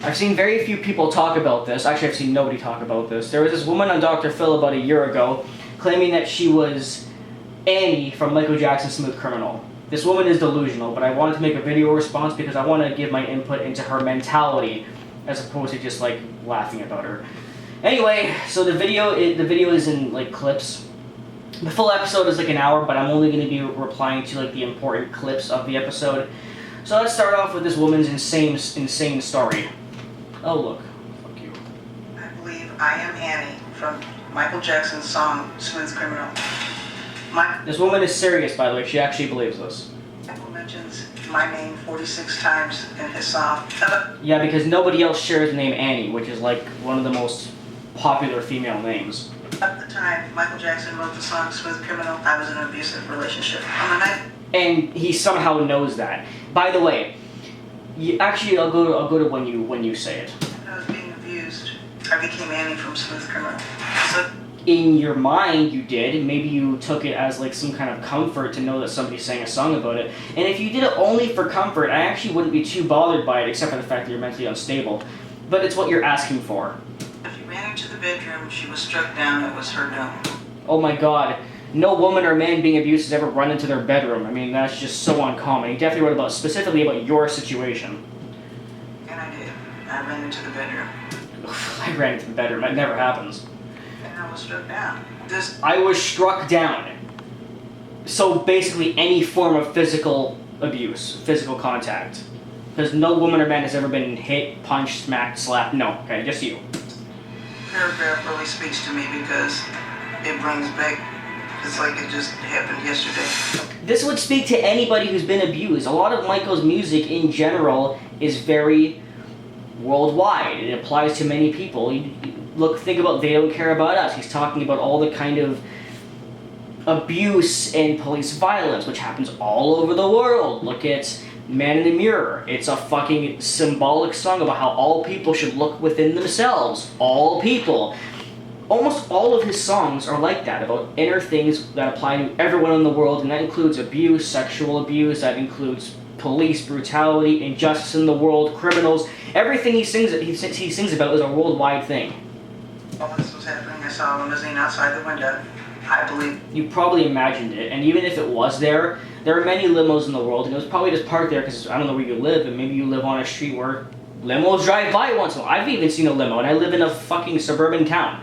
I've seen very few people talk about this. Actually, I've seen nobody talk about this. There was this woman on Dr. Phil about a year ago claiming that she was Annie from Michael Jackson's Smooth Criminal. This woman is delusional, but I wanted to make a video response because I want to give my input into her mentality as opposed to just like laughing about her. Anyway, so the video is in like clips. The full episode is like an hour, but I'm only going to be replying to like the important clips of the episode. So let's start off with this woman's insane story. Oh look, fuck you. I believe I am Annie from Michael Jackson's song Smooth Criminal. This woman is serious, by the way. She actually believes this. Michael mentions my name 46 times in his song. Yeah, because nobody else shares the name Annie, which is like one of the most popular female names. At the time Michael Jackson wrote the song Smooth Criminal, I was in an abusive relationship. On the night, and he somehow knows that. By the way, I'll go to when you say it. I was being abused. I became Annie from Smooth Criminal. So, in your mind, you did. Maybe you took it as like some kind of comfort to know that somebody sang a song about it. And if you did it only for comfort, I actually wouldn't be too bothered by it, except for the fact that you're mentally unstable. But it's what you're asking for. if you ran into the bedroom, she was struck down. It was her doom. Oh my God. No woman or man being abused has ever run into their bedroom. I mean, that's just so uncommon. He definitely wrote specifically about your situation. And I did. I ran into the bedroom. I ran into the bedroom. That never happens. And I was struck down. I was struck down. So basically any form of physical abuse, physical contact. Because no woman or man has ever been hit, punched, smacked, slapped. No, okay, just you. Paragraph really speaks to me because it brings back, it's like it just happened yesterday. This would speak to anybody who's been abused. A lot of Michael's music in general is very worldwide. It applies to many people. Look, think about They Don't Care About Us. He's talking about all the kind of abuse and police violence, which happens all over the world. Look at Man in the Mirror. It's a fucking symbolic song about how all people should look within themselves. All people. Almost all of his songs are like that, about inner things that apply to everyone in the world, and that includes abuse, sexual abuse, that includes police brutality, injustice in the world, criminals. Everything he sings about is a worldwide thing. While this was happening, I saw a limousine outside the window. I believe You probably imagined it, and even if it was there are many limos in the world, and it was probably just parked there because I don't know where you live, and maybe you live on a street where limos drive by once in a while. I've even seen a limo, and I live in a fucking suburban town.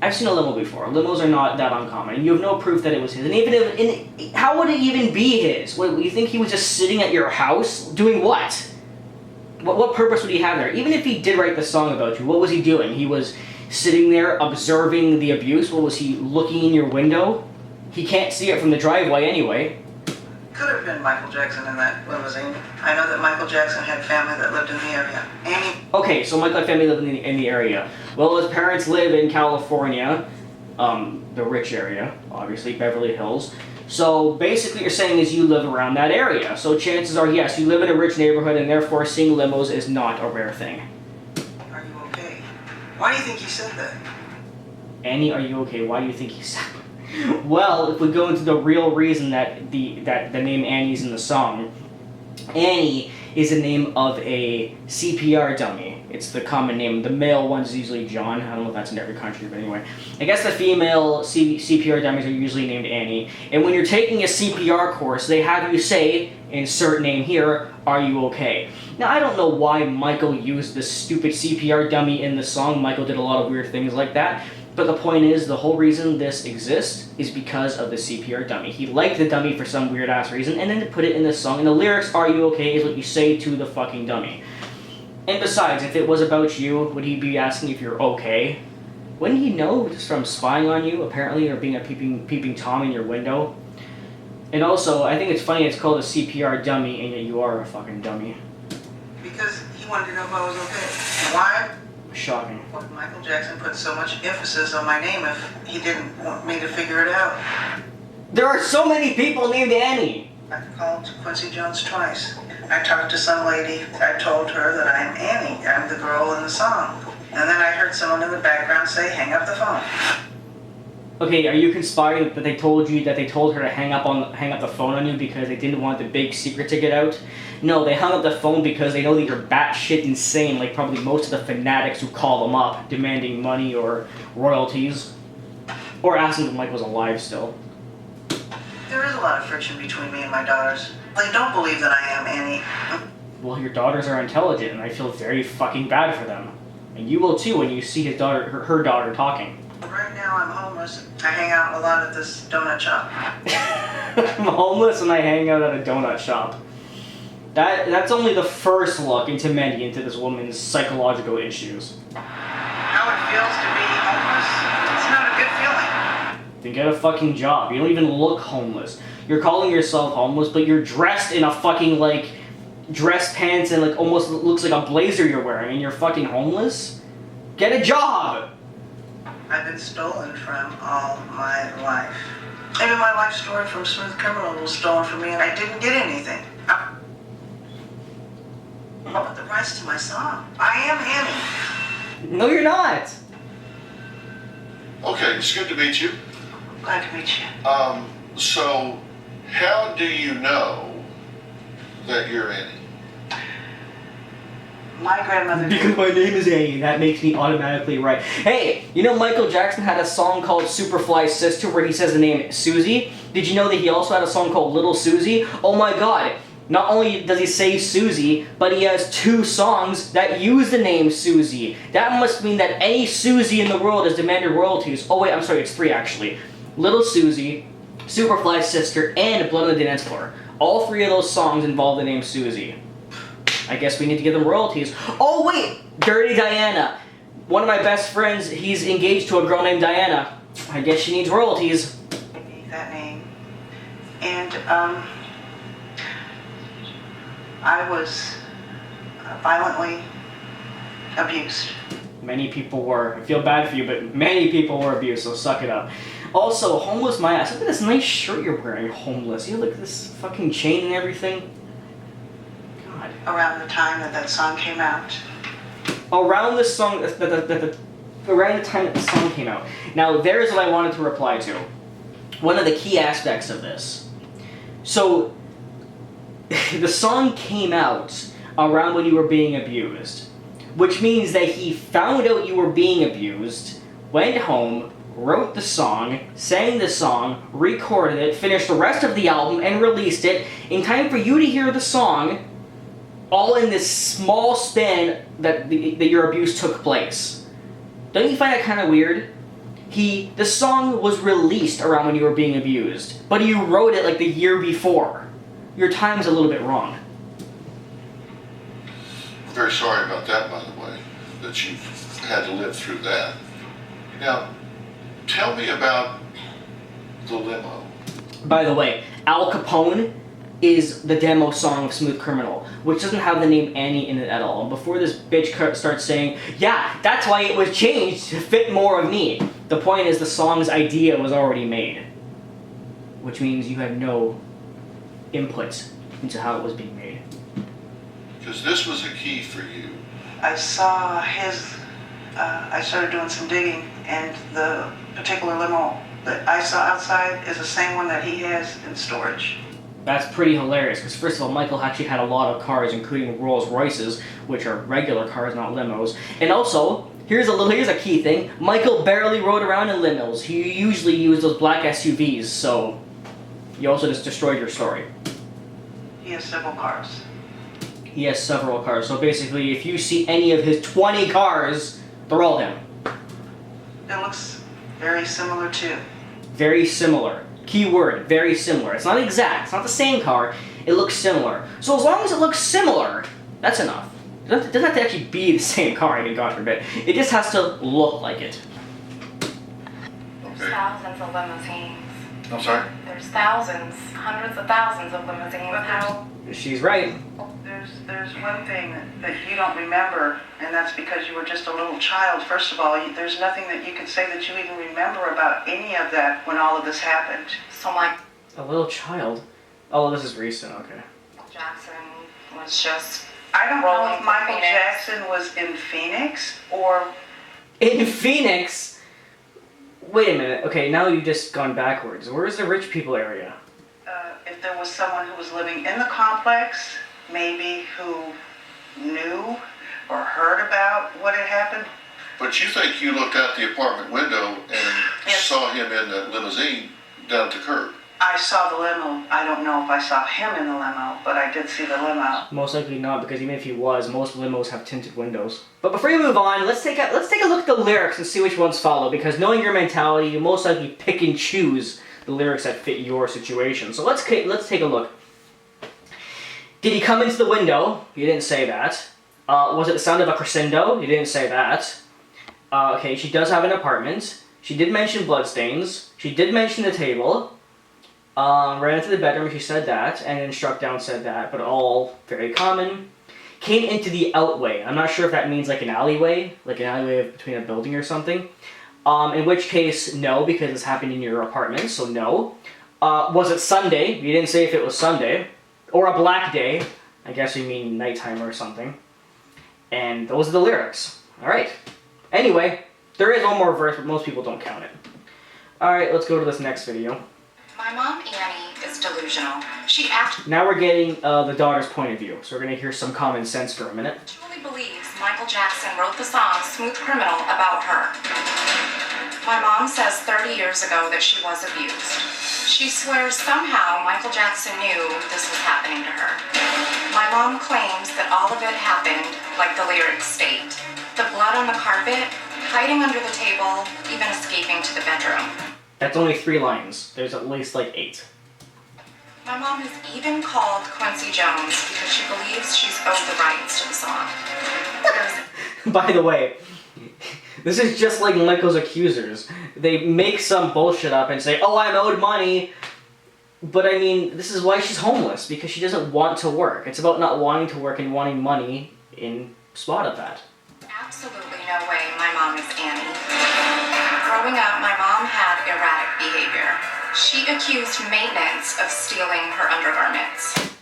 I've seen a limo before. Limos are not that uncommon, and you have no proof that it was his. And even if, how would it even be his? What, you think he was just sitting at your house doing what? What purpose would he have there? Even if he did write the song about you, what was he doing? He was sitting there observing the abuse. What was he looking in your window? He can't see it from the driveway anyway. could have been Michael Jackson in that limousine. I know that Michael Jackson had family that lived in the area. Annie. Okay, so Michael had family living in the area. Well, his parents live in California, the rich area, obviously, Beverly Hills. So basically you're saying is you live around that area. So chances are, yes, you live in a rich neighborhood and therefore seeing limos is not a rare thing. Are you okay? Why do you think he said that? Annie, are you okay? Why do you think he said Well, if we go into the real reason that the name Annie's in the song, Annie is the name of a CPR dummy. It's the common name. The male one's usually John. I don't know if that's in every country, but anyway. I guess the female CPR dummies are usually named Annie. And when you're taking a CPR course, they have you say, insert name here, are you okay? Now, I don't know why Michael used this stupid CPR dummy in the song. Michael did a lot of weird things like that. But the point is, the whole reason this exists is because of the CPR dummy. He liked the dummy for some weird-ass reason, and then to put it in this song. And the lyrics, are you okay, is what you say to the fucking dummy. And besides, if it was about you, would he be asking if you're okay? Wouldn't he know just from spying on you, apparently, or being a peeping Tom in your window? And also, I think it's funny it's called a CPR dummy, and yet you are a fucking dummy. Because he wanted to know if I was okay. Why? Shocking. Why would Michael Jackson put so much emphasis on my name if he didn't want me to figure it out? There are so many people named Annie! I called Quincy Jones twice. I talked to some lady. I told her that I'm Annie. I'm the girl in the song. And then I heard someone in the background say, hang up the phone. Okay, are you conspiring that they told her to hang up the phone on you because they didn't want the big secret to get out? No, they hung up the phone because they know that you're batshit insane, like probably most of the fanatics who call them up demanding money or royalties, or asking if Mike was alive still. There is a lot of friction between me and my daughters. They don't believe that I am Annie. Well, your daughters are intelligent, and I feel very fucking bad for them. And you will too when you see his daughter, her daughter talking. Right now I'm homeless. I hang out a lot at this donut shop. I'm homeless and I hang out at a donut shop. That's only the first look into many into this woman's psychological issues. How it feels to be homeless? It's not a good feeling. Then get a fucking job. You don't even look homeless. You're calling yourself homeless, but you're dressed in a fucking, like, dress pants and, like, almost looks like a blazer you're wearing, and you're fucking homeless? Get a job! I've been stolen from all my life. Even my life story from Smooth Criminal was stolen from me, and I didn't get anything. But the rights to my song. I am Annie. No, you're not. Okay, it's good to meet you. Glad to meet you. So how do you know that you're Annie? My grandmother. Because my name is Annie, and that makes me automatically right. Hey, you know Michael Jackson had a song called Superfly Sister where he says the name Susie? Did you know that he also had a song called Little Susie? Oh my god. Not only does he say Susie, but he has 2 songs that use the name Susie. That must mean that any Susie in the world has demanded royalties. Oh wait, I'm sorry, it's 3 actually. Little Susie, Superfly's Sister, and Blood on the Dance Floor. All 3 of those songs involve the name Susie. I guess we need to give them royalties. Oh wait! Dirty Diana. One of my best friends, he's engaged to a girl named Diana. I guess she needs royalties. That name. And, I was violently abused. Many people were. I feel bad for you, but many people were abused, so suck it up. Also, homeless my ass. Look at this nice shirt you're wearing, homeless. You look at this fucking chain and everything. God. Around the time that song came out. Around the song, around the time that the song came out. Now, there's what I wanted to reply to. One of the key aspects of this. So, the song came out around when you were being abused, which means that he found out you were being abused, went home, wrote the song, sang the song, recorded it, finished the rest of the album, and released it in time for you to hear the song, all in this small span that your abuse took place. Don't you find that kind of weird? The song was released around when you were being abused, but you wrote it like the year before. Your time's a little bit wrong. Very sorry about that, by the way, that you've had to live through that. Now, tell me about the limo. By the way, Al Capone is the demo song of Smooth Criminal, which doesn't have the name Annie in it at all. And before this bitch starts saying, yeah, that's why it was changed to fit more of me. The point is the song's idea was already made. Which means you had no input into how it was being made. Because this was a key for you. I saw I started doing some digging, and the particular limo that I saw outside is the same one that he has in storage. That's pretty hilarious, because first of all, Michael actually had a lot of cars, including Rolls Royces, which are regular cars, not limos. And also, here's a key thing, Michael barely rode around in limos. He usually used those black SUVs, so you also just destroyed your story. He has several cars. He has several cars, so basically if you see any of his 20 cars, they're all him. It looks very similar too. Very similar. Key word, very similar. It's not exact, it's not the same car, it looks similar. So as long as it looks similar, that's enough. It doesn't have to actually be the same car, I mean, God forbid. It just has to look like it. There's Okay. thousands of limousines. I'm sorry? There's thousands, hundreds of thousands of limousines. How? She's right. There's one thing that you don't remember, and that's because you were just a little child. First of all, there's nothing that you can say that you even remember about any of that when all of this happened. So Michael A little child? Oh, this is recent, okay. Jackson was just I don't know rolling if through Michael Phoenix. Jackson was in Phoenix or In Phoenix? Wait a minute, okay, now you've just gone backwards. Where's the rich people area? if there was someone who was living in the complex maybe who knew or heard about what had happened. But you think you looked out the apartment window and Yes. saw him in that limousine down at the curb? I saw the limo. I don't know if I saw him in the limo, but I did see the limo. Most likely not, because even if he was, most limos have tinted windows. But before we move on, let's take a look at the lyrics and see which ones follow. Because knowing your mentality, you most likely pick and choose the lyrics that fit your situation. So let's take a look. Did he come into the window? You didn't say that. Was it the sound of a crescendo? You didn't say that. Okay, she does have an apartment. She did mention bloodstains. She did mention the table. Ran into the bedroom, she said that, and then struck down, said that, but all very common. Came into the outway. I'm not sure if that means like an alleyway between a building or something. In which case, no, because it's happened in your apartment, so no. Was it Sunday? You didn't say if it was Sunday. Or a black day. I guess you mean nighttime or something. And those are the lyrics. Alright. Anyway, there is one more verse, but most people don't count it. Alright, let's go to this next video. My mom, Annie, is delusional. She Now we're getting the daughter's point of view, so we're going to hear some common sense for a minute. actually believes Michael Jackson wrote the song Smooth Criminal about her. My mom says 30 years ago that she was abused. She swears somehow Michael Jackson knew this was happening to her. My mom claims that all of it happened like the lyrics state. The blood on the carpet, hiding under the table, even escaping to the bedroom. That's only 3 lines. There's at least like 8. My mom has even called Quincy Jones because she believes she's owed the rights to the song. By the way, this is just like Michael's accusers. They make some bullshit up and say, oh, I'm owed money. But I mean, this is why she's homeless, because she doesn't want to work. It's about not wanting to work and wanting money in spot of that. Absolutely no way my mom is Annie. Growing up, my mom had erratic behavior. She accused maintenance of stealing her undergarments.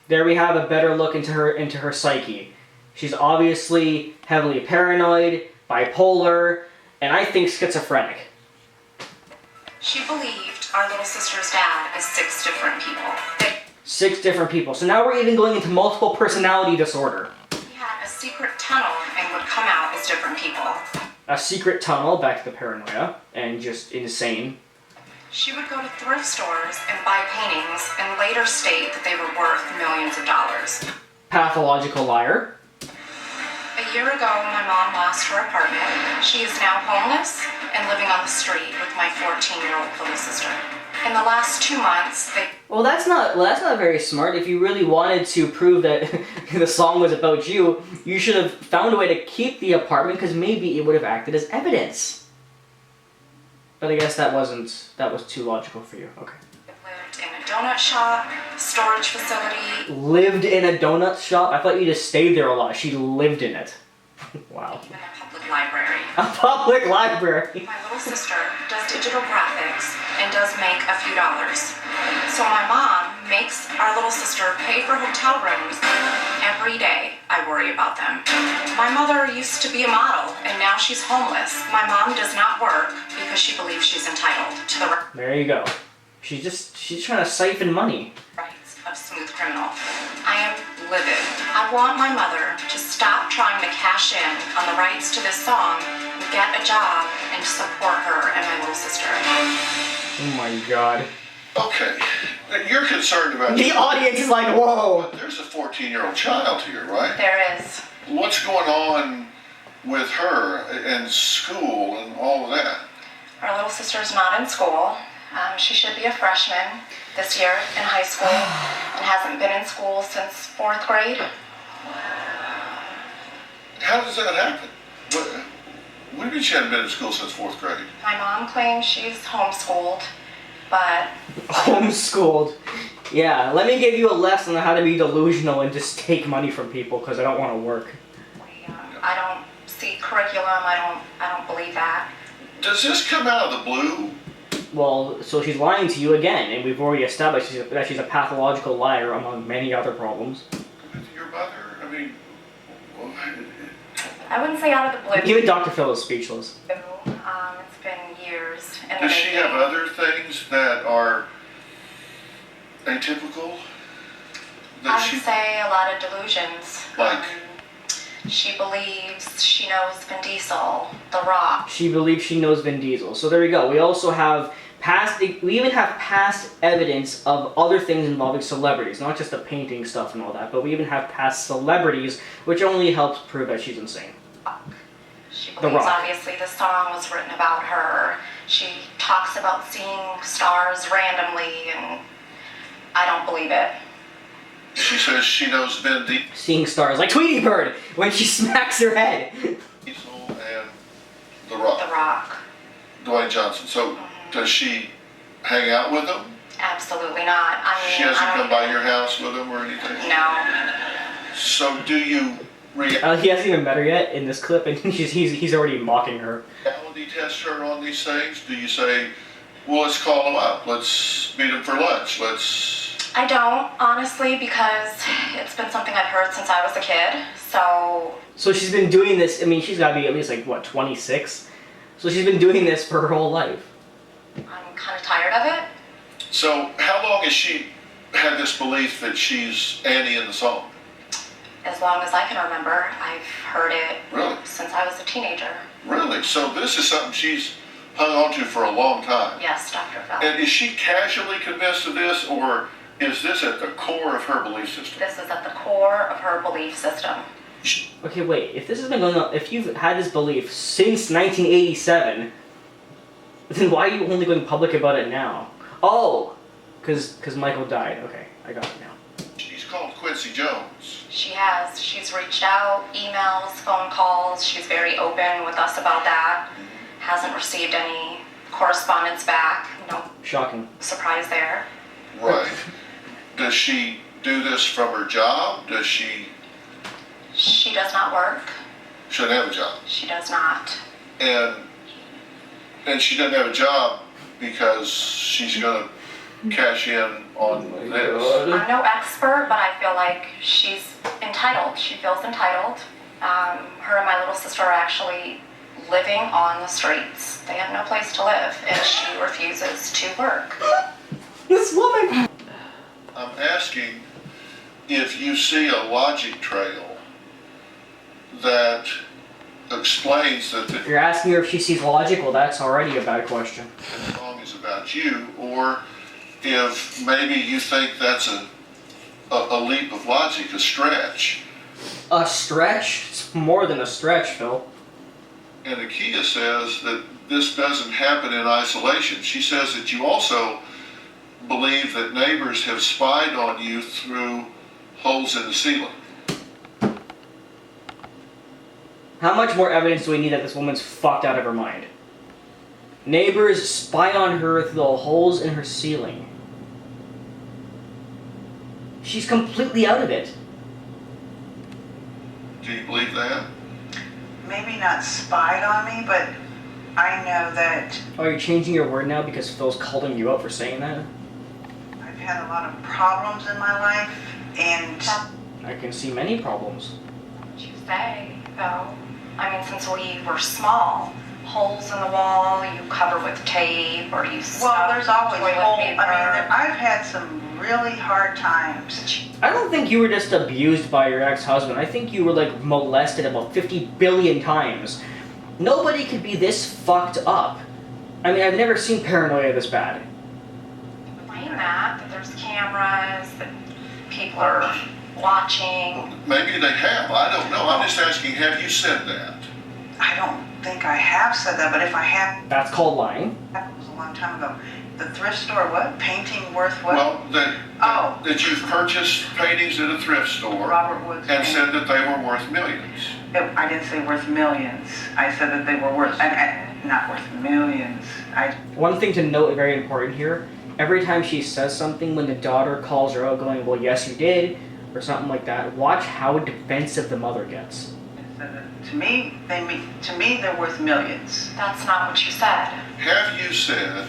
There we have a better look into her psyche. She's obviously heavily paranoid, bipolar, and I think schizophrenic. She believed our little sister's dad is 6 different people. 6 different people. So now we're even going into multiple personality disorder. He had a secret tunnel and would come out as different people. A secret tunnel, back to the paranoia, and just insane. She would go to thrift stores and buy paintings and later state that they were worth millions of dollars. Pathological liar. A year ago, my mom lost her apartment. She is now homeless and living on the street with my 14-year-old little sister. In the last 2 months, Well, that's not very smart. If you really wanted to prove that the song was about you, you should have found a way to keep the apartment, because maybe it would have acted as evidence. But I guess that was too logical for you. Okay. lived in a donut shop, storage facility, Lived in a donut shop? I thought you just stayed there a lot. She lived in it. Wow. even a public library. A public library. My little sister does digital graphics and does make a few dollars. So my mom makes our little sister pay for hotel rooms. Every day I worry about them. My mother used to be a model and now she's homeless. My mom does not work because she believes she's entitled to the There you go. She's trying to siphon money. rights of Smooth Criminal. I am livid. I want my mother to stop trying to cash in on the rights to this song, get a job, and support her and my little sister. Oh my god. Okay, you're concerned about... The audience is like, whoa. But there's a 14-year-old child here, right? There is. What's going on with her and school and all of that? Our little sister's not in school. She should be a freshman this year in high school and hasn't been in school since 4th grade. How does that happen? What do you mean she hadn't been in school since 4th grade? My mom claims she's homeschooled, but Homeschooled. Yeah, let me give you a lesson on how to be delusional and just take money from people, because I don't want to work. I don't see curriculum. I don't believe that. Does this come out of the blue? Well, so she's lying to you again, and we've already established that she's a pathological liar among many other problems. Your mother? I mean... Well, I wouldn't say out of the blue. Even Dr. Phil is speechless. It's been years. In the does she making. have other things that are atypical that I would say a lot of delusions. Like? She believes she knows Vin Diesel, The Rock. She believes she knows Vin Diesel. So there we go. We also have we even have past evidence of other things involving celebrities, not just the painting stuff and all that, but we even have past celebrities, which only helps prove that she's insane. She believes obviously the song was written about her. She talks about seeing stars randomly, and I don't believe it. She says she knows Vin Diesel Seeing stars, like Tweety Bird, when she smacks her head. and The Rock. The Rock. Dwayne Johnson. So does she hang out with him? Absolutely not. I mean, She hasn't come by your house with him or anything? No. So do you He hasn't even met her yet in this clip, and he's already mocking her. reality test her on these things? Do you say, well, let's call him up, let's meet him for lunch, I don't, honestly, because it's been something I've heard since I was a kid, so... So she's been doing this, I mean, she's got to be at least, like, what, 26? So she's been doing this for her whole life. I'm kind of tired of it. So how long has she had this belief that she's Annie in the song? As long as I can remember, I've heard it Really? since I was a teenager. Really? So this is something she's hung on to for a long time? Yes, Dr. Fell. And is she casually convinced of this, or is this at the core of her belief system? This is at the core of her belief system. Okay, wait, if this has been going on, if you've had this belief since 1987, then why are you only going public about it now? Oh, because Michael died. Okay, I got it now. She's called Quincy Jones. She has. She's reached out, emails, phone calls. She's very open with us about that. Hasn't received any correspondence back. No Shocking. surprise there. Right. Does she do this from her job? Does she She does not work. doesn't have a job? She does not. And she doesn't have a job because she's going to cash in on this. I'm no expert, but I feel like she's entitled. She feels entitled. Her and my little sister are actually living on the streets. They have no place to live, and she refuses to work. This woman! I'm asking if you see a logic trail that explains that the You're asking her if she sees logic? Well, that's already a bad question. song is about you, or if maybe you think that's a leap of logic, a stretch. A stretch? It's more than a stretch, Phil. And Akia says that this doesn't happen in isolation. She says that you also believe that neighbors have spied on you through holes in the ceiling. How much more evidence do we need that this woman's fucked out of her mind? Neighbors spy on her through the holes in her ceiling. She's completely out of it. Do you believe that? Maybe not spied on me, but I know that Oh, you're changing your word now because Phil's calling you out for saying that? I've had a lot of problems in my life, and I can see many problems. What you say, though? I mean, since we were small, holes in the wall, you cover with tape, or you well, stuff there's always toilet whole. paper. I've had some really hard times. I don't think you were just abused by your ex-husband. I think you were, like, molested about 50 billion times. Nobody could be this fucked up. I mean, I've never seen paranoia this bad. Explain that there's cameras, that people are watching. Maybe they have. I don't know. I'm just asking, have you said that? I don't think I have said that, but if I have, That's called lying. that was a long time ago. The thrift store, what? Painting worth what? Well, Oh. that you've purchased paintings at a thrift store Robert Woods. and said that they were worth millions. I didn't say worth millions. I said that they were worth, not worth millions. One thing to note, very important here, every time she says something, when the daughter calls her out going, well, yes, you did, or something like that, watch how defensive the mother gets. said that to me, they're worth millions. That's not what you said. Have you said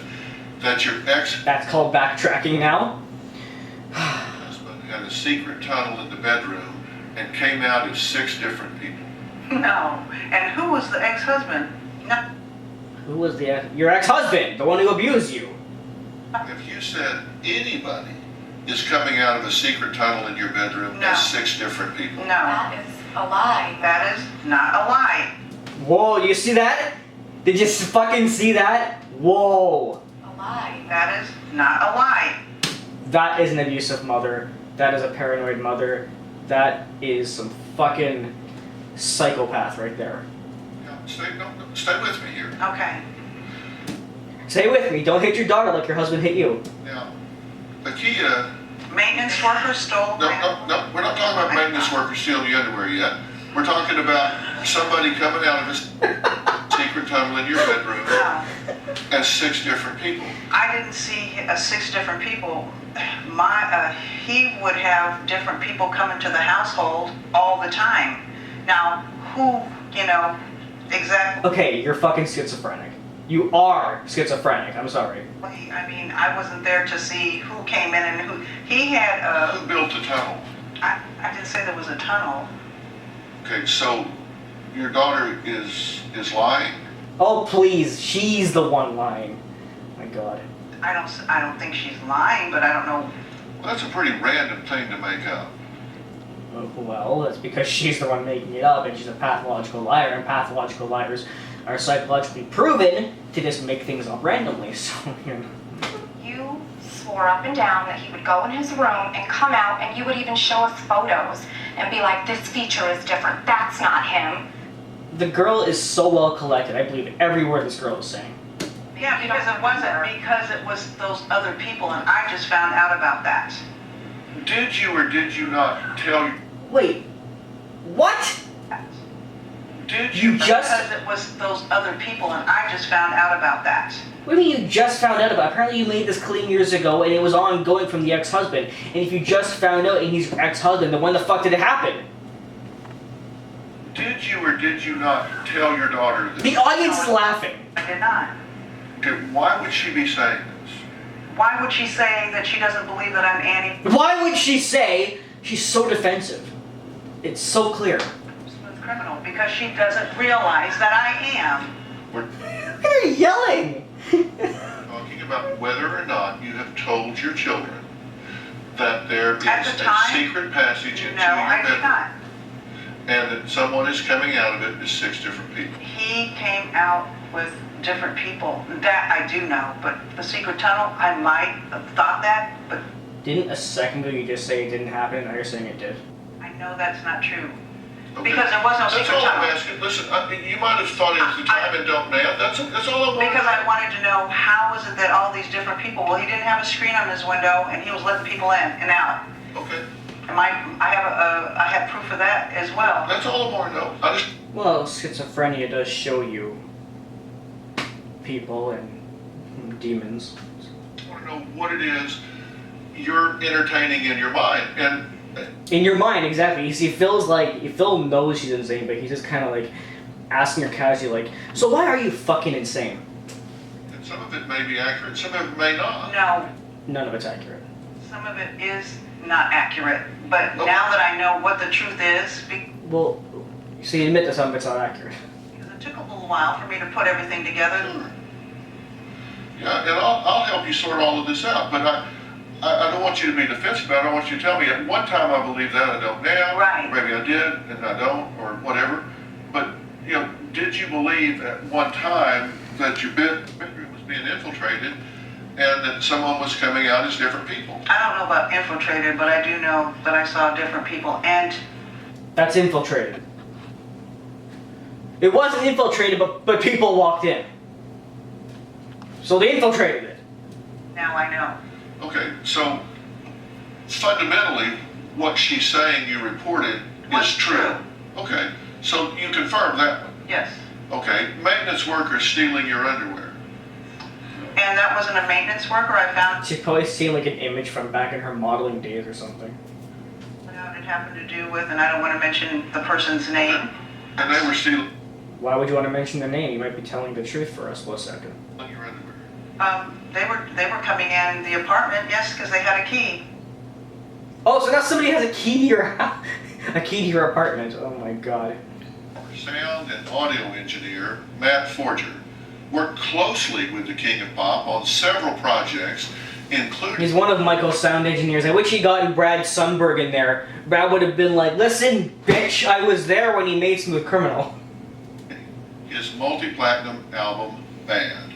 that your That's called backtracking now. ex-husband had a secret tunnel in the bedroom and came out as 6 different people? No. And who was the ex-husband? No. Who was your ex-husband? The one who abused you? Have you said anybody is coming out of a secret tunnel in your bedroom No. as 6 different people. No, That is a lie. that is not a lie. Whoa, you see that? Did you fucking see that? Whoa. A lie. That is not a lie. That is an abusive mother. That is a paranoid mother. That is some fucking psychopath right there. Yeah, stay with me here. Okay. Stay with me. Don't hit your daughter like your husband hit you. Now, Akia, Maintenance worker stole no, my... no, we're not talking about maintenance workers stealing your underwear yet. We're talking about somebody coming out of a secret tunnel in your bedroom No. as 6 different people. I didn't see 6 different people. He would have different people come into the household all the time. Now, who, exactly, Okay, you're fucking schizophrenic. You are schizophrenic. I'm sorry. I mean, I wasn't there to see who came in and who, he had, Who built the tunnel? I didn't say there was a tunnel. Okay, so your daughter is lying? Oh, please. She's the one lying. My God. I don't think she's lying, but I don't know. Well, that's a pretty random thing to make up. Well, that's because she's the one making it up, and she's a pathological liar, and pathological liars are psychologically proven to just make things up randomly. So, You swore up and down that he would go in his room and come out and you would even show us photos and be like, this feature is different. That's not him. the girl is so well collected. I believe every word this girl is saying. Yeah, because it wasn't because it was those other people, and I just found out about that. Did you or did you not tell? Wait, what? Did You you? just... Because it was those other people, and I just found out about that. What do you mean you just found out about it? Apparently you made this claim years ago and it was ongoing from the ex-husband. And if you just found out and he's your ex-husband, then when the fuck did it happen? Did you or did you not tell your daughter this? The audience is laughing. I did not. Okay, why would she be saying this? Why would she say that she doesn't believe that I'm Annie? Why would she say she's so defensive? It's so clear. Smooth criminal, because she doesn't realize that I am. We're They're yelling. talking about whether or not you have told your children that there is At the a time, secret passage into No, your I did bedroom, not. and that someone is coming out of it as 6 different people. He came out with different people. That I do know, but the secret tunnel, I might have thought that, but Didn't a second ago you just say it didn't happen and now you're saying it did? I know that's not true. Okay. Because there was no That's secret all I'm tunnel. asking. Listen, you might have thought it at the time and don't now. That's all I want. Because I wanted to know how is it that all these different people, well, he didn't have a screen on his window and he was letting people in and out. Okay, I have proof of that as well. that's all I want to know. I just Well, schizophrenia does show you people and demons. want to know what it is you're entertaining in your mind. And In your mind, exactly. You see, Phil knows she's insane, but he's just kind of like asking her casually, like, so why are you fucking insane? some of it may be accurate, some of it may not. No, None of it's accurate. some of it is not accurate, but Okay. now that I know what the truth is, Well, so you admit that some of it's not accurate. because it took a little while for me to put everything together. Yeah, and I'll help you sort all of this out, but I don't want you to be defensive. I don't want you to tell me at one time I believe that, I don't now. Right. Maybe I did and I don't, or whatever. But, did you believe at one time that your bedroom was being infiltrated and that someone was coming out as different people? I don't know about infiltrated, but I do know that I saw different people, and That's infiltrated. It wasn't infiltrated, but people walked in. So they infiltrated it. now I know. Okay, so fundamentally, what she's saying you reported Was is true. Okay, so you confirm that one. Yes. Okay, maintenance workers stealing your underwear. And that wasn't a maintenance worker. I found She's probably seen like an image from back in her modeling days or something. out it happened to do with, and I don't want to mention the person's name. And they were stealing Why would you want to mention the name? You might be telling the truth for us for a second. your underwear. They were coming in the apartment, yes, because they had a key. Oh, so now somebody has a key to your house, a key to your apartment. Oh my god. Sound and audio engineer Matt Forger worked closely with the King of Pop on several projects, including... He's one of Michael's sound engineers. I wish he got Brad Sundberg in there. Brad would have been like, listen, bitch, I was there when he made Smooth Criminal. His multi-platinum album, Bad.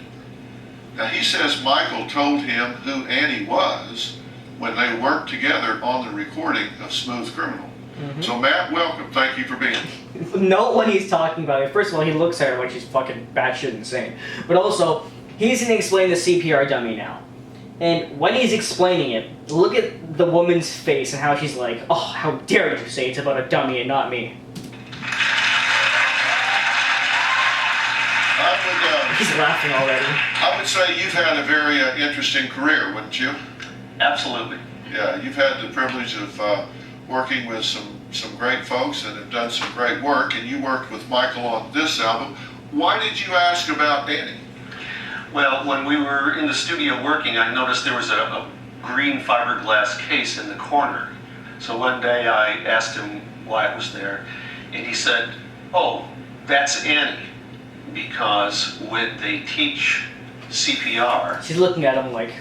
Now he says Michael told him who Annie was when they worked together on the recording of Smooth Criminal. Mm-hmm. So Matt, welcome. Thank you for being here. Note when he's talking about it. First of all, he looks at her like she's fucking batshit insane. But also, he's gonna explain the CPR dummy now. And when he's explaining it, look at the woman's face and how she's like, oh, how dare you say it's about a dummy and not me. He's laughing already. I would say you've had a very interesting career, wouldn't you? Absolutely. Yeah, you've had the privilege of working with some great folks and have done some great work, and you worked with Michael on this album. Why did you ask about Annie? Well, when we were in the studio working, I noticed there was a green fiberglass case in the corner. So one day I asked him why it was there, and he said, oh, that's Annie, because when they teach CPR, She's looking at him like,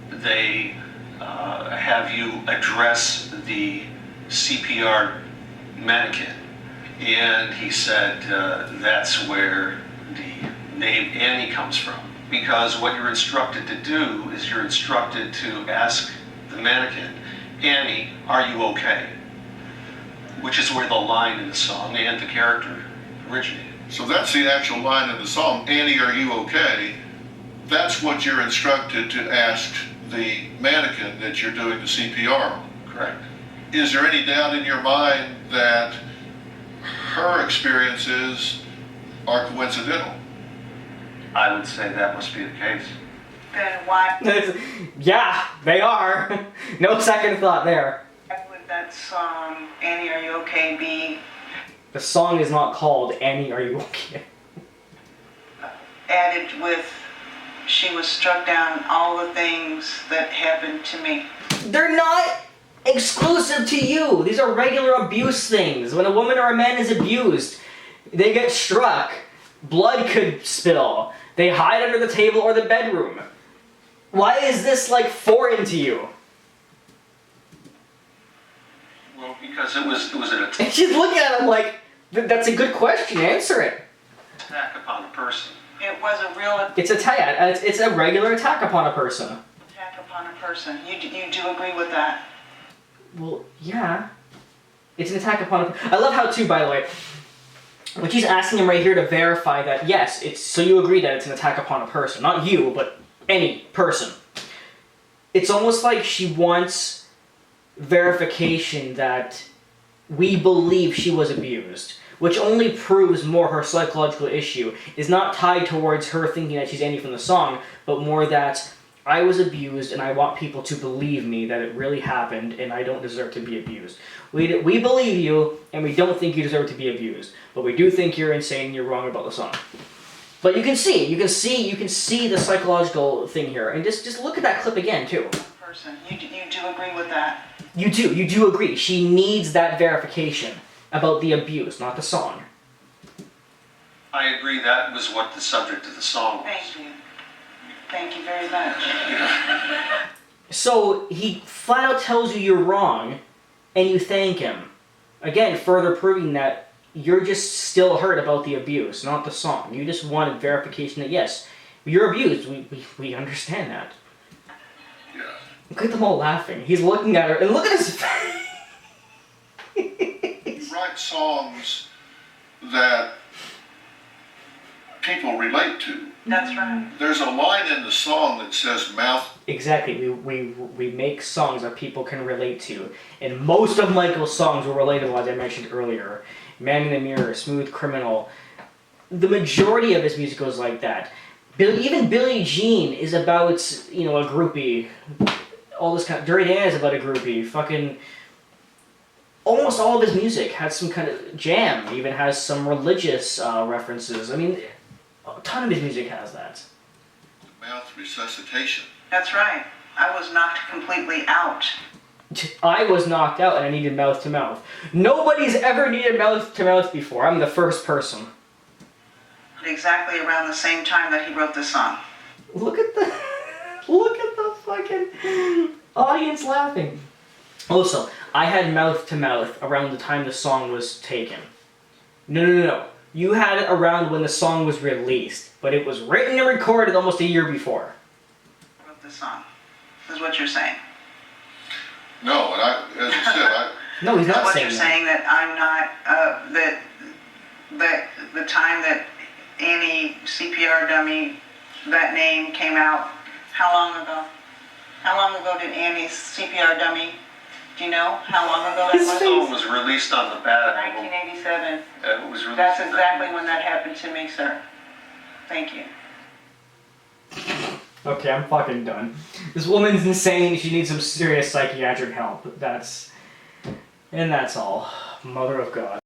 they have you address the CPR mannequin. And he said that's where the name Annie comes from. Because what you're instructed to do is you're instructed to ask the mannequin, Annie, are you okay? Which is where the line in the song and the character originated. So that's the actual line in the song, Annie, are you okay? That's what you're instructed to ask the mannequin that you're doing the CPR on. Correct. Is there any doubt in your mind that her experiences are coincidental? I would say that must be the case. Then why yeah, they are. No second thought there. would that song, Annie, Are You Okay, be The song is not called Annie, Are You Okay? added with she was struck down all the things that happened to me? They're not exclusive to you. These are regular abuse things. When a woman or a man is abused, they get struck. Blood could spill. They hide under the table or the bedroom. Why is this like foreign to you? Well, because it was an And she's looking at him like, that's a good question, answer it. attack upon a person. It was a real It's it's a regular attack upon a person. attack upon a person. You do agree with that? Well, yeah. It's an attack upon a... I love how, too, by the way, when she's asking him right here to verify that, yes, it's so you agree that it's an attack upon a person. Not you, but any person. It's almost like she wants verification that we believe she was abused, which only proves more her psychological issue is not tied towards her thinking that she's Annie from the song, but more that I was abused and I want people to believe me that it really happened and I don't deserve to be abused. We believe you and we don't think you deserve to be abused, but we do think you're insane and you're wrong about the song. But you can see the psychological thing here, and just look at that clip again too. Person. You do agree with that? You do agree. She needs that verification about the abuse, not the song. I agree that was what the subject of the song was. Thank you. Thank you very much. So he flat out tells you you're wrong, and you thank him. Again, further proving that you're just still hurt about the abuse, not the song. You just wanted verification that yes, you're abused. We understand that. Yeah. Look at them all laughing. He's looking at her, and look at his face. You write songs that people relate to. That's right. There's a line in the song that says mouth. Exactly. We make songs that people can relate to, and most of Michael's songs were relatable, as I mentioned earlier. Man in the Mirror, Smooth Criminal. The majority of his music goes like that. Even Billie Jean is about, a groupie. All this kind of... Dirty Dan is about a groupie. Fucking... Almost all of his music has some kind of... Jam even has some religious references. I mean, a ton of his music has that. Mouth resuscitation. That's right. I was knocked completely out. I was knocked out and I needed mouth to mouth. Nobody's ever needed mouth to mouth before. I'm the first person. Exactly around the same time that he wrote this song. Look at the fucking audience laughing. Also, I had mouth to mouth around the time the song was taken. No. You had it around when the song was released, but it was written and recorded almost a year before. Wrote the song, is what you're saying. No, and as I said, No, he's not What saying you're that. saying that I'm not, that the time that Annie CPR dummy, that name came out, how long ago? How long ago did Annie's CPR dummy, do you know how long ago that His was? face. So it was released on the Bad album. 1987. It was released That's in exactly when that happened to me, sir. Thank you. Okay, I'm fucking done. This woman's insane. She needs some serious psychiatric help. That's all. Mother of God.